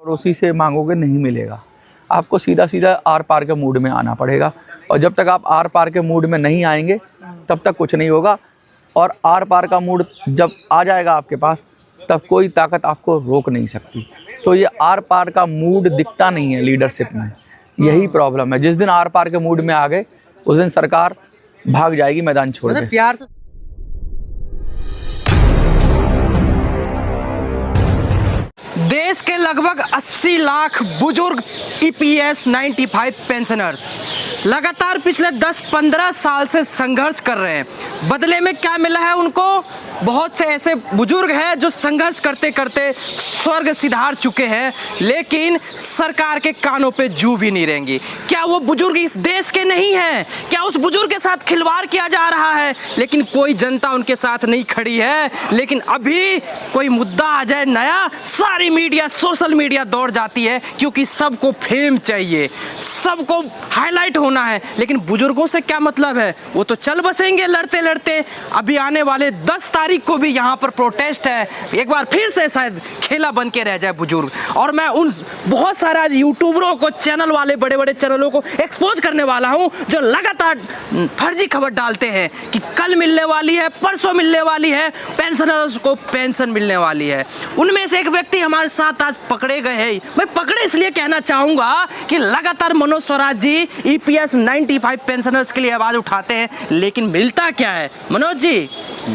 पड़ोसी से मांगोगे नहीं मिलेगा, आपको सीधा सीधा आर पार के मूड में आना पड़ेगा। और जब तक आप आर पार के मूड में नहीं आएंगे तब तक कुछ नहीं होगा। और आर पार का मूड जब आ जाएगा आपके पास तब कोई ताकत आपको रोक नहीं सकती। तो ये आर पार का मूड दिखता नहीं है लीडरशिप में, यही प्रॉब्लम है। जिस दिन आर पार के मूड में आ गए उस दिन सरकार भाग जाएगी मैदान छोड़ के। प्यार से देश के लगभग 80 लाख बुजुर्ग EPS 95 पेंशनर्स लगातार पिछले 10-15 साल से संघर्ष कर रहे हैं। बदले में क्या मिला है उनको? बहुत से ऐसे बुजुर्ग हैं जो संघर्ष करते करते स्वर्ग सिधार चुके हैं, लेकिन सरकार के कानों पे जू भी नहीं रहेंगी। क्या वो बुजुर्ग इस देश के नहीं हैं? क्या उस बुजुर्ग के साथ खिलवाड़ किया जा रहा है? लेकिन कोई जनता उनके साथ नहीं खड़ी है। लेकिन अभी कोई मुद्दा आ जाए नया, सारी मीडिया, सोशल मीडिया दौड़ जाती है, क्योंकि सबको फेम चाहिए, सबको हाईलाइट होना है। लेकिन बुजुर्गों से क्या मतलब है? वो तो चल बसेंगे लड़ते लड़ते। अभी आने वाले 10 तारीख को भी यहाँ पर प्रोटेस्ट है, एक बार फिर से शायद खेला बन के रह जाए बुजुर्ग। और मैं उन बहुत सारा यूट्यूबरों को, चैनल वाले, बड़े बड़े चैनलों को एक्सपोज करने वाला हूँ जो लगातार फर्जी खबर डालते हैं कि कल मिलने वाली है, परसों मिलने वाली है, पेंशनर्स को पेंशन मिलने वाली है। उनमें से एक व्यक्ति हमारे साथ आज पकड़े गए हैं। मैं पकड़े इसलिए कहना चाहूंगा कि लगातार मनोज स्वराज जी EPS 95 पेंशनर्स के लिए आवाज उठाते हैं, लेकिन मिलता क्या है? मनोज जी,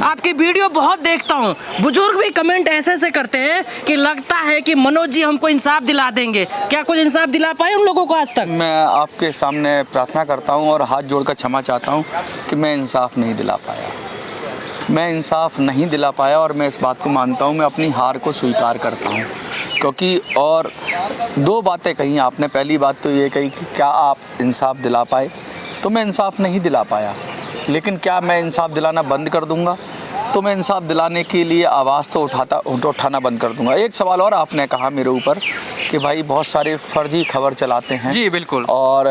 आपकी वीडियो बहुत देखता हूँ, बुजुर्ग भी कमेंट ऐसे से करते हैं कि लगता है कि मनोज जी हमको इंसाफ दिला देंगे। क्या कुछ इंसाफ दिला पाए उन लोगों को आज तक? मैं आपके सामने प्रार्थना करता हूँ और हाथ जोड़कर क्षमा चाहता हूँ कि मैं इंसाफ नहीं दिला पाया। मैं इंसाफ नहीं दिला पाया और मैं इस बात को मानता हूँ, मैं अपनी हार को स्वीकार करता हूँ। क्योंकि और दो बातें कही आपने। पहली बात तो ये कही कि क्या आप इंसाफ दिला पाए, तो मैं इंसाफ नहीं दिला पाया। लेकिन क्या मैं इंसाफ दिलाना बंद कर दूंगा? तो मैं इंसाफ दिलाने के लिए आवाज़ तो उठाना बंद कर दूंगा। एक सवाल और आपने कहा मेरे ऊपर कि भाई बहुत सारे फर्जी खबर चलाते हैं। जी बिल्कुल। और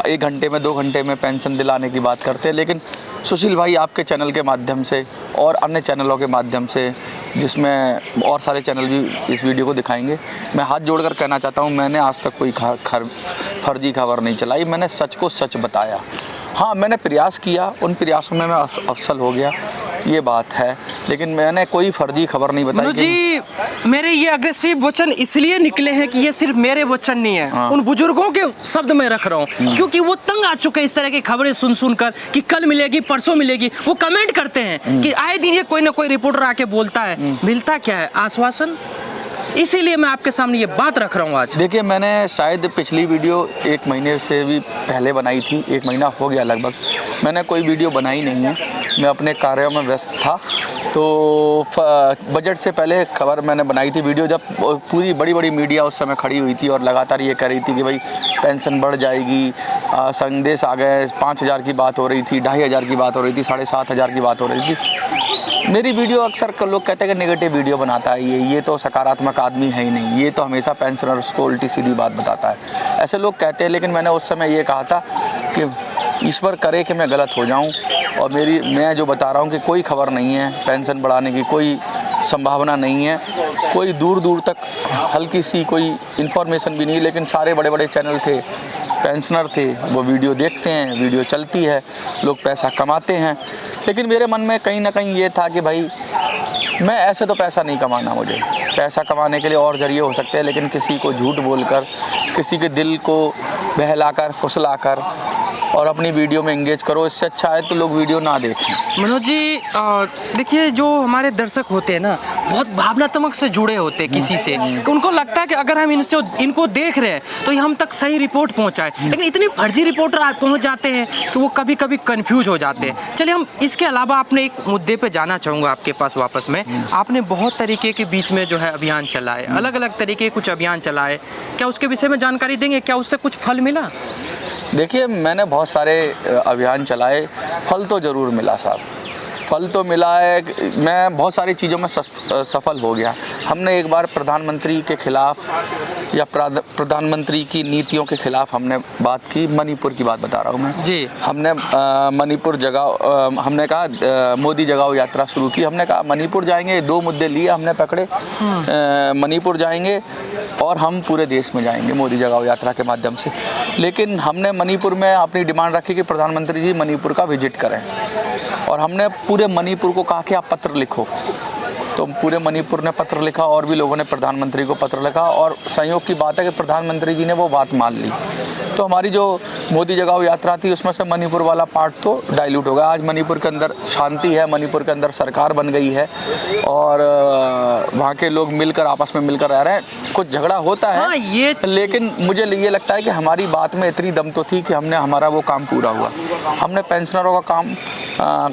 1 घंटे में 2 घंटे में पेंशन दिलाने की बात करते हैं। लेकिन सुशील भाई, आपके चैनल के माध्यम से और अन्य चैनलों के माध्यम से, जिसमें और सारे चैनल भी इस वीडियो को दिखाएंगे, मैं हाथ जोड़कर कहना चाहता हूँ, मैंने आज तक कोई फर्जी खबर नहीं चलाई। मैंने सच को सच बताया। हाँ, मैंने प्रयास किया, उन प्रयासों में मैं अफसल हो गया, ये बात है। लेकिन मैंने कोई फर्जी खबर नहीं बताई। जी, मेरे ये अग्रेसिव वचन इसलिए निकले हैं कि ये सिर्फ मेरे वचन नहीं है। हाँ। उन बुजुर्गों के शब्द में रख रहा हूँ, क्योंकि वो तंग आ चुके हैं इस तरह की खबरें सुन कर कि कल मिलेगी, परसों मिलेगी। वो कमेंट करते हैं कि आए दिन ये कोई ना कोई रिपोर्टर आके बोलता है। मिलता क्या है? आश्वासन। इसीलिए मैं आपके सामने ये बात रख रहा हूँ आज। देखिए, मैंने शायद पिछली वीडियो 1 महीने से भी पहले बनाई थी, 1 महीना हो गया लगभग। मैंने कोई वीडियो बनाई नहीं है, मैं अपने कार्यों में व्यस्त था। तो बजट से पहले खबर मैंने बनाई थी, वीडियो, जब पूरी बड़ी मीडिया उस समय खड़ी हुई थी और लगातार ये कह रही थी कि भाई पेंशन बढ़ जाएगी। संदेश आ गए, 5000 की बात हो रही थी, 2500 की बात हो रही थी, 7500 की बात हो रही थी। मेरी वीडियो अक्सर लोग कहते हैं कि नेगेटिव वीडियो बनाता है, ये तो सकारात्मक आदमी है ही नहीं, ये तो हमेशा पेंशनर्स को उल्टी सीधी बात बताता है, ऐसे लोग कहते हैं। लेकिन मैंने उस समय ये कहा था कि ईश्वर करे कि मैं गलत हो जाऊं, और मैं जो बता रहा हूं कि कोई खबर नहीं है, पेंशन बढ़ाने की कोई संभावना नहीं है, कोई दूर तक हल्की सी कोई इन्फॉर्मेशन भी नहीं। लेकिन सारे बड़े बड़े चैनल थे, पेंशनर थे, वो वीडियो देखते हैं, वीडियो चलती है, लोग पैसा कमाते हैं। लेकिन मेरे मन में कहीं ना कहीं ये था कि भाई मैं ऐसे तो पैसा नहीं कमाना, मुझे पैसा कमाने के लिए और जरिए हो सकते हैं, लेकिन किसी को झूठ बोलकर, किसी के दिल को बहलाकर, फुसलाकर और अपनी वीडियो में एंगेज करो, इससे अच्छा है तो लोग वीडियो ना देखें। मनोज जी, देखिए, जो हमारे दर्शक होते हैं ना, बहुत भावनात्मक से जुड़े होते हैं किसी से, कि उनको लगता है कि अगर हम इनको देख रहे हैं तो ये हम तक सही रिपोर्ट पहुंचाए। लेकिन इतनी फर्जी रिपोर्ट पहुंच जाते हैं कि वो कभी कभी कंफ्यूज हो जाते हैं। चलिए, हम इसके अलावा आपने एक मुद्दे पे जाना चाहूँगा आपके पास वापस में। आपने बहुत तरीके के बीच में जो है अभियान चलाए, अलग अलग तरीके कुछ अभियान चलाए, क्या उसके विषय में जानकारी देंगे? क्या उससे कुछ फल मिला? देखिए, मैंने बहुत सारे अभियान चलाए, फल तो ज़रूर मिला साहब, फल तो मिला है। मैं बहुत सारी चीज़ों में सफल हो गया। हमने एक बार प्रधानमंत्री के ख़िलाफ़ या प्रधानमंत्री की नीतियों के ख़िलाफ़ हमने बात की। मणिपुर की बात बता रहा हूँ मैं जी। हमने मणिपुर जगाओ, हमने कहा मोदी जगाओ यात्रा शुरू की। हमने कहा मणिपुर जाएंगे, 2 मुद्दे लिए हमने पकड़े। मणिपुर जाएंगे, और हम पूरे देश में जाएंगे मोदी जगाओ यात्रा के माध्यम से। लेकिन हमने मणिपुर में अपनी डिमांड रखी कि प्रधानमंत्री जी मणिपुर का विजिट करें, और हमने पूरे मणिपुर को कहा कि आप पत्र लिखो। तो पूरे मणिपुर ने पत्र लिखा और भी लोगों ने प्रधानमंत्री को पत्र लिखा, और संयोग की बात है कि प्रधानमंत्री जी ने वो बात मान ली। तो हमारी जो मोदी जगाओ यात्रा थी उसमें से मणिपुर वाला पार्ट तो डाइल्यूट हो गया। आज मणिपुर के अंदर शांति है, मणिपुर के अंदर सरकार बन गई है, और वहाँ के लोग मिलकर आपस में मिलकर रह रहे हैं। कुछ झगड़ा होता है, हाँ, लेकिन मुझे ये लगता है कि हमारी बात में इतनी दम तो थी कि हमने हमारा वो काम पूरा हुआ। हमने पेंशनरों का काम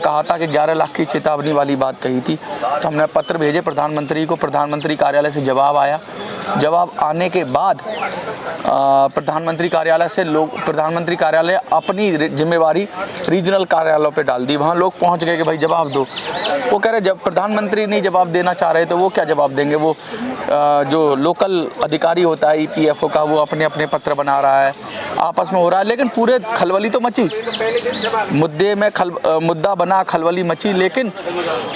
कहा था कि 11 लाख की चेतावनी वाली बात कही थी, तो हमने पत्र भेजे प्रधानमंत्री को। प्रधानमंत्री कार्यालय से जवाब आया। जवाब आने के बाद प्रधानमंत्री कार्यालय अपनी जिम्मेवारी रीजनल कार्यालयों पे डाल दी। वहाँ लोग पहुँच गए कि भाई जवाब दो। वो कह रहे जब प्रधानमंत्री नहीं जवाब देना चाह रहे तो वो क्या जवाब देंगे। वो जो लोकल अधिकारी होता है EPFO का, वो अपने अपने पत्र बना रहा है, आपस में हो रहा है। लेकिन पूरे खलबली तो मची, मुद्दे में मुद्दा बना, खलबली मची। लेकिन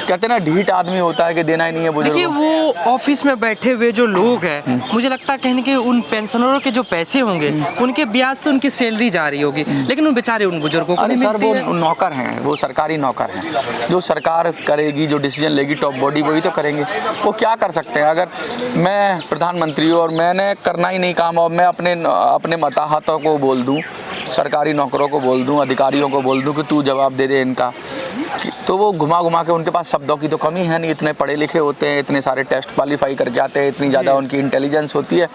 कहते ना ढीठ आदमी होता है कि देना ही नहीं है बुजुर्गों। देखिए वो ऑफिस में बैठे हुए जो लोग हैं, मुझे लगता है कहीं कि उन पेंशनरों के जो पैसे होंगे उनके ब्याज से उनकी सैलरी जा रही होगी, लेकिन उन बेचारे उन बुजुर्गों को अरे नहीं सर, मिलती है। वो नौकर हैं, वो सरकारी नौकर हैं। जो सरकार करेगी, जो डिसीजन लेगी टॉप बॉडी, वही तो करेंगे। वो क्या कर सकते हैं। अगर मैं प्रधानमंत्री हूँ और मैंने करना ही नहीं काम, और मैं अपने मताहतों को बोल दूँ, सरकारी नौकरों को बोल दूँ, अधिकारियों को बोल दूँ कि तू जवाब दे दे इनका, तो वो घुमा घुमा के, उनके पास शब्दों की तो कमी है नहीं, इतने पढ़े लिखे होते हैं, इतने सारे टेस्ट क्वालिफाई करके आते हैं, इतनी ज़्यादा उनकी इंटेलिजेंस होती है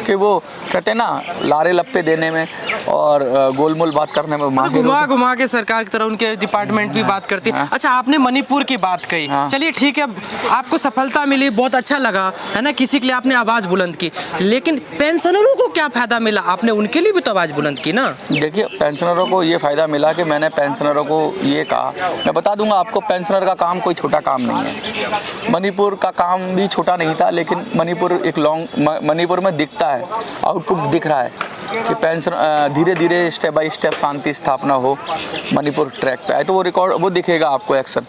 कि वो कहते हैं ना लारे लप्पे देने में और गोलमोल बात करने में माहिर घुमा घुमा के सरकार की तरह उनके डिपार्टमेंट भी बात करती है। अच्छा, आपने मणिपुर की बात कही, चलिए ठीक है, आपको सफलता मिली, बहुत अच्छा लगा, है ना, किसी के लिए आपने आवाज़ बुलंद की, लेकिन पेंशनरों को क्या फ़ायदा मिला? आपने उनके लिए भी तो आवाज़ बुलंद की ना। देखिए, पेंशनरों को ये फ़ायदा मिला कि मैंने पेंशनरों को ये कहा, मैं बता दूंगा आपको, पेंशनर का काम कोई छोटा काम नहीं है। मणिपुर का काम भी छोटा नहीं था, लेकिन मणिपुर में दिखता है, आउटपुट दिख रहा है कि पेंशन धीरे धीरे स्टेप बाय स्टेप शांति स्थापना हो, मणिपुर ट्रैक पे आए, तो वो दिखेगा आपको एक्शन।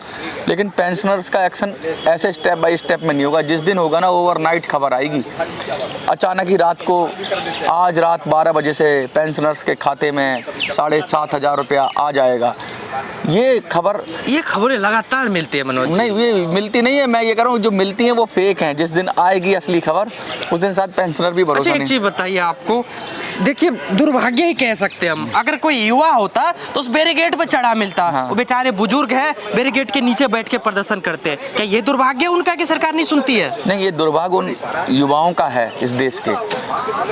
लेकिन पेंशनर्स का एक्शन ऐसे स्टेप बाय स्टेप में नहीं होगा। जिस दिन होगा ना, ओवरनाइट खबर आएगी, अचानक ही रात को, आज रात 12 बजे से पेंशनर्स के खाते में 7,500 रुपया आ जाएगा। ये खबरें लगातार मिलती है मनोज। नहीं, ये मिलती नहीं है, मैं ये कह रहा हूँ जो मिलती हैं वो फेक हैं। जिस दिन आएगी असली खबर, उस दिन शायद पेंशनर भी भरोसा नहीं। एक चीज़ बताइए आपको, देखिए दुर्भाग्य ही कह सकते हैं हम, अगर कोई युवा होता तो उस बैरिकेड पे चढ़ा मिलता। वो बेचारे बुजुर्ग हैं, बैरिकेड के नीचे बैठ के प्रदर्शन करते हैं। क्या ये दुर्भाग्य उनका कि सरकार नहीं सुनती है? नहीं, ये दुर्भाग्य उन युवाओं का है, इस देश के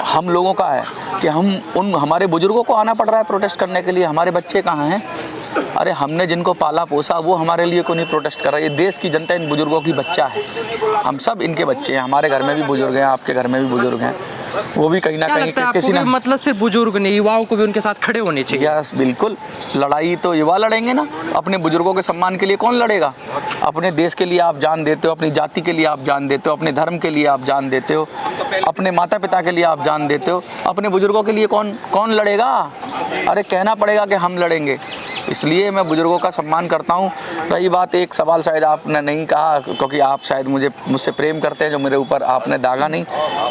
हम लोगों का है कि हमारे बुजुर्गों को आना पड़ रहा है प्रोटेस्ट करने के लिए। हमारे बच्चे कहाँ हैं? अरे हमने जिनको पाला पोसा वो हमारे लिए क्यों नहीं प्रोटेस्ट कर रहा है? ये देश की जनता इन बुजुर्गों की बच्चा है, हम सब इनके बच्चे हैं। हमारे घर में भी बुजुर्ग हैं, आपके घर में भी बुजुर्ग हैं, वो भी कहीं ना कहीं किसी ना मतलब सिर्फ बुजुर्ग नहीं, युवाओं को भी उनके साथ खड़े होने चाहिए। यस, बिल्कुल। लड़ाई तो युवा लड़ेंगे ना। अपने बुजुर्गों के सम्मान के लिए कौन लड़ेगा? अपने देश के लिए आप जान देते हो, अपनी जाति के लिए आप जान देते हो, अपने धर्म के लिए आप जान देते हो, अपने माता पिता के लिए आप जान देते हो, अपने बुजुर्गों के लिए कौन लड़ेगा? अरे कहना पड़ेगा कि हम लड़ेंगे। इसलिए मैं बुजुर्गों का सम्मान करता हूँ। रही बात, एक सवाल शायद आपने नहीं कहा क्योंकि आप शायद मुझसे प्रेम करते हैं, जो मेरे ऊपर आपने दागा नहीं,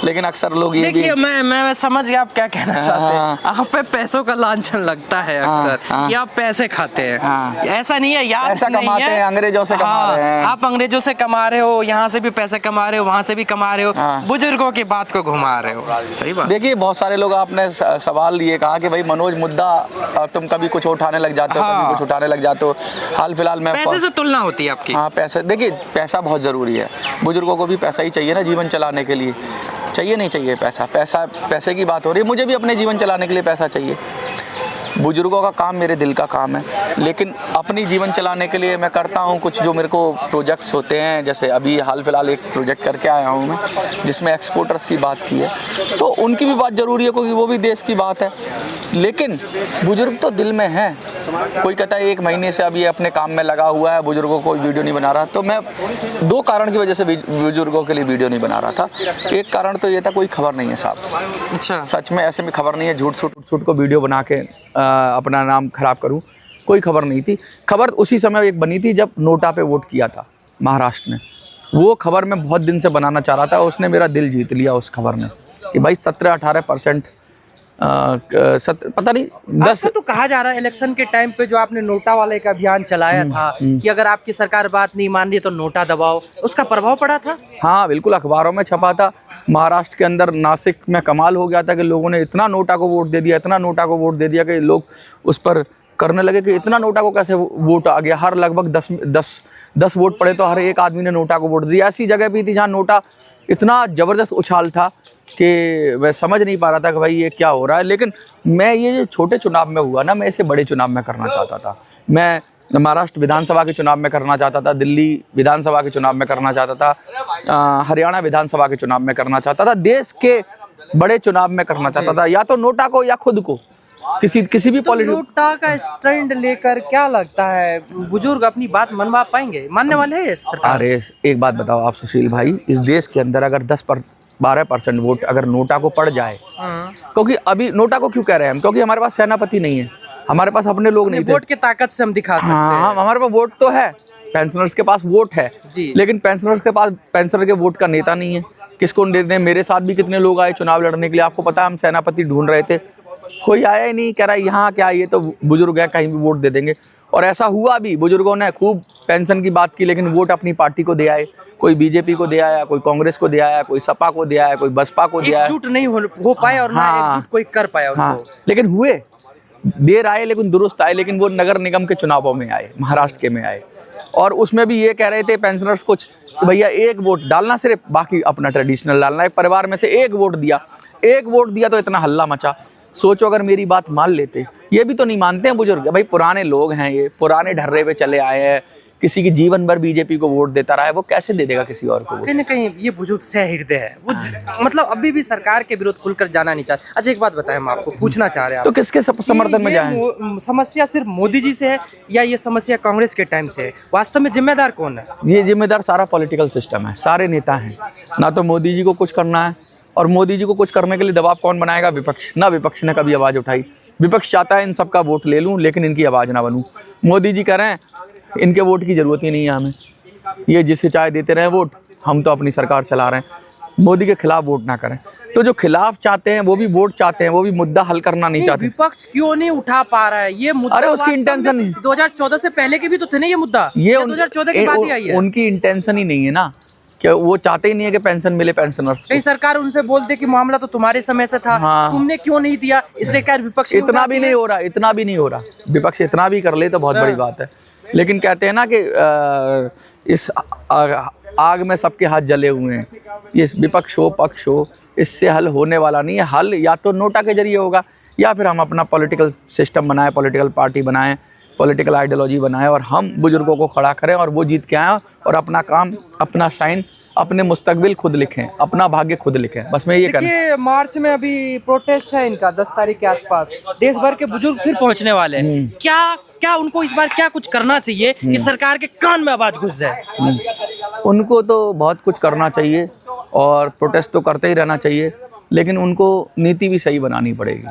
लेकिन अक्सर लोग ये देखिए, मैं समझ गया आप क्या कहना चाहते हैं। आप पे पैसों का लांछन लगता है अक्सर कि आप पैसे खाते हैं। ऐसा नहीं है यार, पैसा कमाते हैं, अंग्रेजों से कमा रहे हैं। आप अंग्रेजों से कमा रहे हो, यहाँ से भी पैसे कमा रहे हो, वहाँ से भी कमा रहे हो, बुजुर्गों की बात को घुमा रहे हो। सही बात। देखिए, बहुत सारे लोग, आपने सवाल ये कहा कि भाई मनोज मुद्दा तुम कभी कुछ उठाने लग जाते हो, कभी कुछ उठाने लग जाते हो। हाल फिलहाल में पैसे से तुलना होती है आपकी। हाँ, पैसे, देखिए पैसा बहुत ज़रूरी है। बुजुर्गों को भी पैसा ही चाहिए ना जीवन चलाने के लिए। चाहिए नहीं चाहिए पैसे की बात हो रही है। मुझे भी अपने जीवन चलाने के लिए पैसा चाहिए। बुजुर्गों का काम मेरे दिल का काम है, लेकिन अपनी जीवन चलाने के लिए मैं करता हूँ कुछ जो मेरे को प्रोजेक्ट्स होते हैं। जैसे अभी हाल फिलहाल एक प्रोजेक्ट करके आया हूँ मैं, जिसमें एक्सपोर्टर्स की बात की है, तो उनकी भी बात ज़रूरी है क्योंकि वो भी देश की बात है। लेकिन बुजुर्ग तो दिल में है। कोई कहता है 1 महीने से अब ये अपने काम में लगा हुआ है, बुजुर्गों को वीडियो नहीं बना रहा। तो मैं 2 कारण की वजह से बुजुर्गों के लिए वीडियो नहीं बना रहा था। एक कारण तो ये था, कोई खबर नहीं है साहब। अच्छा, सच में ऐसे में खबर नहीं है, झूठ सूट को वीडियो बना के अपना नाम खराब करूं, कोई खबर नहीं थी। खबर उसी समय एक बनी थी जब नोटा पे वोट किया था महाराष्ट्र ने। वो खबर मैं बहुत दिन से बनाना चाह रहा था, उसने मेरा दिल जीत लिया उस खबर ने कि भाई 17-18% पता नहीं 10 आपको तो कहा जा रहा है इलेक्शन के टाइम पे जो आपने नोटा वाले का अभियान चलाया था कि अगर आपकी सरकार बात नहीं मान रही तो नोटा दबाओ, उसका प्रभाव पड़ा था। हाँ बिल्कुल, अखबारों में छपा था। महाराष्ट्र के अंदर नासिक में कमाल हो गया था कि लोगों ने इतना नोटा को वोट दे दिया, इतना नोटा को वोट दे दिया कि लोग उस पर करने लगे कि इतना नोटा को कैसे वोट आ गया। हर लगभग 10 वोट पड़े तो हर एक आदमी ने नोटा को वोट दिया। ऐसी जगह भी थी जहाँ नोटा इतना ज़बरदस्त उछाल था कि मैं समझ नहीं पा रहा था कि भाई ये क्या हो रहा है। लेकिन मैं ये जो छोटे चुनाव में हुआ ना, मैं इसे बड़े चुनाव में करना चाहता था। मैं महाराष्ट्र विधानसभा के चुनाव में करना चाहता था, दिल्ली विधानसभा के चुनाव में करना चाहता था, हरियाणा विधानसभा के चुनाव में करना चाहता था, देश के बड़े चुनाव में करना चाहता था, या तो नोटा को या खुद को, किसी भी पॉलिटिक्स। नोटा का स्टैंड लेकर क्या लगता है बुजुर्ग अपनी बात मनवा पाएंगे, मानने वाले हैं सरकार? अरे एक बात बताओ आप सुशील भाई, इस देश के अंदर अगर 10-12% वोट अगर नोटा को पड़ जाए, क्योंकि अभी नोटा को क्यों कह रहे हैं हम, क्योंकि हमारे पास सेनापति नहीं है, हमारे पास अपने लोग नहीं थे। वोट की ताकत से हम दिखा सकते हैं। हाँ, हमारे पास वोट तो है, पेंशनर्स के पास वोट है जी, लेकिन पेंशनर्स के पास पेंशनर के वोट का नेता नहीं है। किसको दे दें? मेरे साथ भी कितने लोग आए चुनाव लड़ने के लिए, आपको पता है, हम सेनापति ढूंढ रहे थे, कोई आया ही नहीं। कह रहा है यहाँ क्या, ये तो बुजुर्ग है, कहीं भी वोट दे देंगे। और ऐसा हुआ भी, बुजुर्गों ने खूब पेंशन की बात की लेकिन वोट अपनी पार्टी को दे आए। कोई बीजेपी को दे आया, कोई कांग्रेस को दे आया, कोई सपा को दे आया, कोई बसपा को दे आया। एकजुट नहीं हो पाए और ना एकजुट कोई कर पाया उनको। हाँ, लेकिन हुए, देर आए लेकिन दुरुस्त आए। लेकिन वो नगर निगम के चुनावों में आए, महाराष्ट्र के में आए, और उसमें भी ये कह रहे थे पेंशनर्स कुछ कि भैया एक वोट डालना, सिर्फ बाकी अपना ट्रेडिशनल डालना। एक परिवार में से एक वोट दिया तो इतना हल्ला मचा। सोचो अगर मेरी बात मान लेते। ये भी तो नहीं मानते हैं बुजुर्ग, भाई पुराने लोग हैं, ये पुराने ढर्रे पे चले आए हैं, किसी की जीवन भर बीजेपी को वोट देता रहा है, वो कैसे दे देगा किसी और को? कहीं ना कहीं ये बुजुर्ग सहृदय है, वो मतलब अभी भी सरकार के विरोध खुलकर जाना नहीं चाहते। अच्छा एक बात बताएं, हम आपको पूछना चाह रहे हैं, तो किसके समर्थन में जाएं? समस्या सिर्फ मोदी जी से है या ये समस्या कांग्रेस के टाइम से है? वास्तव में जिम्मेदार कौन है? ये जिम्मेदार सारा पॉलिटिकल सिस्टम है, सारे नेता हैं। ना तो मोदी जी को कुछ करना है, और मोदी जी को कुछ करने के लिए दबाव कौन बनाएगा? विपक्ष। ना विपक्ष ने कभी आवाज़ उठाई। विपक्ष चाहता है इन सबका वोट ले लूं लेकिन इनकी आवाज़ ना बनूं। मोदी जी कह रहे हैं इनके वोट की ज़रूरत ही नहीं है हमें, ये जिसे चाहे देते रहे वोट, हम तो अपनी सरकार चला रहे हैं। मोदी के खिलाफ वोट ना करें। तो जो खिलाफ चाहते हैं वो भी वोट चाहते हैं, वो भी मुद्दा हल करना नहीं चाहते। विपक्ष क्यों नहीं उठा पा रहा है ये मुद्दा? अरे उसकी इंटेंशन नहीं। 2014 से पहले के भी तो थे ना ये मुद्दा, ये 2014 के बाद ही आई है। उनकी इंटेंशन ही नहीं है ना, कि वो चाहते ही नहीं है कि पेंशन मिले पेंशनर्स। कई सरकार उनसे बोलते कि मामला तो तुम्हारे समय से था, हाँ, तुमने क्यों नहीं दिया, इसलिए क्या विपक्ष इतना भी नहीं हो रहा, इतना भी नहीं हो रहा। विपक्ष इतना भी कर ले तो बहुत बड़ी बात है। लेकिन कहते हैं ना कि इस आग में सबके हाथ जले हुए हैं। ये विपक्ष हो पक्ष हो, इससे हल होने वाला नहीं है। हल या तो नोटा के जरिए होगा, या फिर हम अपना पॉलिटिकल सिस्टम बनाएं, पॉलिटिकल पार्टी बनाएं, पॉलिटिकल आइडियोलॉजी बनाएं, और हम बुजुर्गों को खड़ा करें और वो जीत के आएँ, और अपना काम, अपना शाइन, अपने मुस्तकबिल खुद लिखें, अपना भाग्य खुद लिखें। बस मैं ये कहना। देखिए मार्च में अभी प्रोटेस्ट है इनका, 10 तारीख के आसपास देश भर के बुजुर्ग फिर पहुंचने वाले हैं। क्या उनको इस बार क्या कुछ करना चाहिए कि सरकार के कान में आवाज घुस जाए? उनको तो बहुत कुछ करना चाहिए और प्रोटेस्ट तो करते ही रहना चाहिए, लेकिन उनको नीति भी सही बनानी पड़ेगी।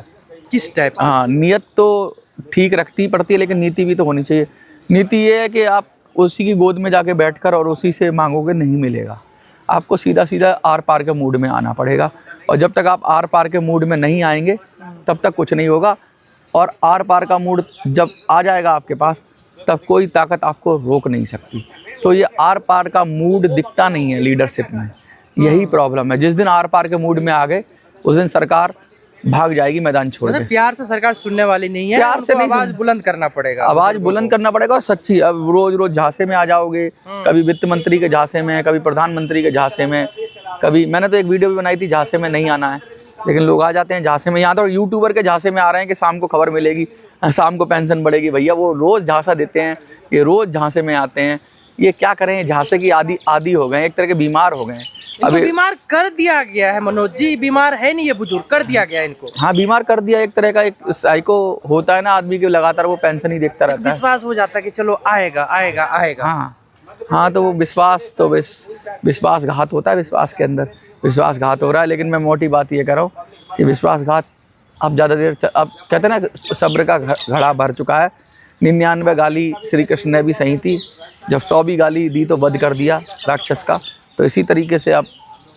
किस टाइप से? हाँ, नियत तो ठीक रखती पड़ती है लेकिन नीति भी तो होनी चाहिए। नीति ये है कि आप उसी की गोद में जाके बैठकर और उसी से मांगोगे, नहीं मिलेगा। आपको सीधा सीधा आर पार के मूड में आना पड़ेगा, और जब तक आप आर पार के मूड में नहीं आएंगे तब तक कुछ नहीं होगा। और आर पार का मूड जब आ जाएगा आपके पास, तब कोई ताकत आपको रोक नहीं सकती। तो ये आर पार का मूड दिखता नहीं है लीडरशिप में, यही प्रॉब्लम है। जिस दिन आर पार के मूड में आ गए उस दिन सरकार भाग जाएगी मैदान छोड़ के। प्यार से सरकार सुनने वाली नहीं है, प्यार से नहीं, आवाज बुलंद करना पड़ेगा, आवाज बुलंद करना पड़ेगा। और सच्ची, अब रोज रोज झांसे में आ जाओगे, कभी वित्त मंत्री के झांसे में, कभी प्रधानमंत्री के झांसे में, कभी मैंने तो एक वीडियो भी बनाई थी झांसे में नहीं आना है, लेकिन लोग आ जाते हैं झांसे में। यहाँ तो यूट्यूबर के झांसे में आ रहे हैं कि शाम को खबर मिलेगी, शाम को पेंशन बढ़ेगी। भैया वो रोज झांसा देते हैं, ये रोज झांसे में आते हैं। ये क्या करें, झांसे की आदि हो गए, एक तरह के बीमार हो गए। अभी बीमार कर दिया गया है मनोज जी, बीमार है नहीं ये बुजुर्ग, कर दिया गया इनको। हाँ, बीमार कर दिया, एक तरह का एक साइको होता है ना आदमी के, लगातार वो पेंशन ही देखता रहता है। विश्वास हो जाता है कि चलो आएगा आएगा आएगा। हाँ, तो वो विश्वासघात होता है, विश्वास के अंदर विश्वासघात हो रहा है। लेकिन मैं मोटी बात ये कर रहा हूँ कि विश्वासघात अब ज़्यादा देर, अब कहते हैं ना सब्र का घड़ा भर चुका है। 99 गाली श्री कृष्ण ने भी सही थी, जब 100 भी गाली दी तो वध कर दिया राक्षस का। तो इसी तरीके से अब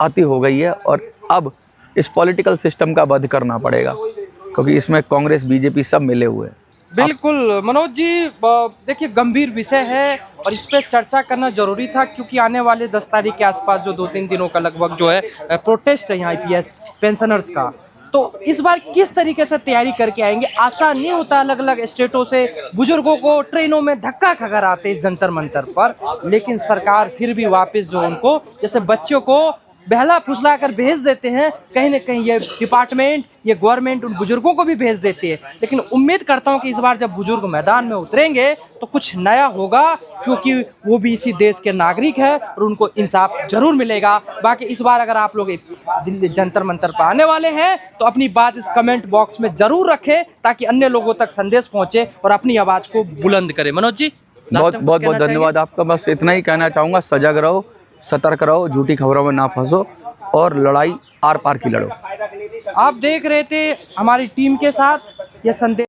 आती हो गई है, और अब इस पॉलिटिकल सिस्टम का वध करना पड़ेगा, क्योंकि इसमें कांग्रेस बीजेपी सब मिले हुए हैं। बिल्कुल मनोज जी, देखिए गंभीर विषय है और इस पर चर्चा करना जरूरी था, क्योंकि आने वाले 10 तारीख के आसपास जो 2-3 दिनों का लगभग जो है प्रोटेस्ट है यहाँ ईपीएस पेंशनर्स का, तो इस बार किस तरीके से तैयारी करके आएंगे? आसान नहीं होता, अलग अलग स्टेटों से बुजुर्गों को ट्रेनों में धक्का खाकर आते जंतर मंतर पर, लेकिन सरकार फिर भी वापस जो उनको जैसे बच्चों को बहला फुसला कर भेज देते हैं, कहीं ना कहीं ये डिपार्टमेंट, ये गवर्नमेंट उन बुजुर्गों को भी भेज देती है। लेकिन उम्मीद करता हूं कि इस बार जब बुजुर्ग मैदान में उतरेंगे तो कुछ नया होगा, क्योंकि वो भी इसी देश के नागरिक है और उनको इंसाफ जरूर मिलेगा। बाकी इस बार अगर आप लोग दिल्ली जंतर मंतर पर आने वाले हैं तो अपनी बात इस कमेंट बॉक्स में जरूर रखें, ताकि अन्य लोगों तक संदेश पहुंचे और अपनी आवाज को बुलंद करें। मनोज जी, बहुत बहुत बहुत धन्यवाद आपका। बस इतना ही कहना चाहूँगा, सजग रहो, सतर्क रहो, झूठी खबरों में ना फंसो और लड़ाई आर पार की लड़ो। आप देख रहे थे हमारी टीम के साथ ये संदेश।